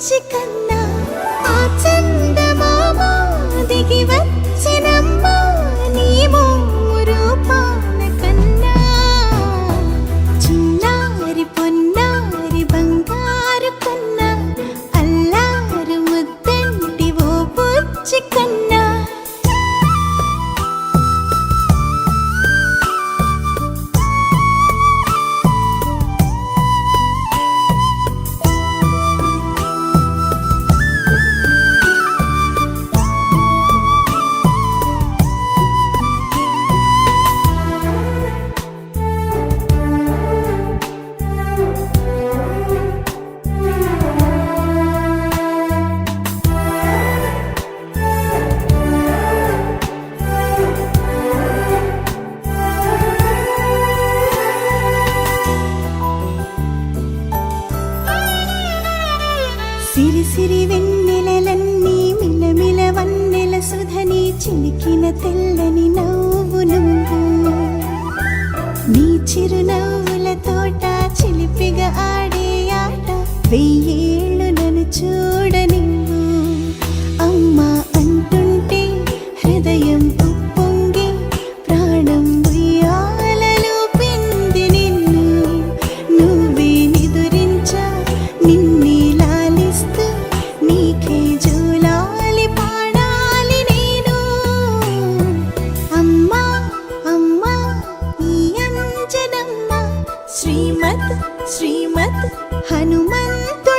బుచ్చి కన్నా ఆ చందమామ దిగి వచ్చినమ్మ నీ మోము రూపాల కన్నా చిన్నారి పొన్నారి బంగారు కన్నా అల్లారు ముద్దంటి ఓ బుచ్చి కన్నా సిరి సిరి వెన్నెలలన్నీ మిలమిల వన్నెల సుధని చిలికిన తెల్లని నవ్వు నువ్వు నీ చిరునవ్వుల తోట చిలిపిగా ఆడే ఆట వెయ్యేళ్ళు నన్ను చూడ నువ్వు అమ్మా అంటుంటే హృదయం ఉప్పొంగి ప్రాణం ఉయ్యాలలో పిండి నిన్ను నువ్వే నిదురించా నిన్నే లాలిస్తూ నీకే జూలాలి పాడాలి నేను అమ్మా అమ్మా ఈ అంజనమ్మ శ్రీమత్ శ్రీమత్ హనుమంతు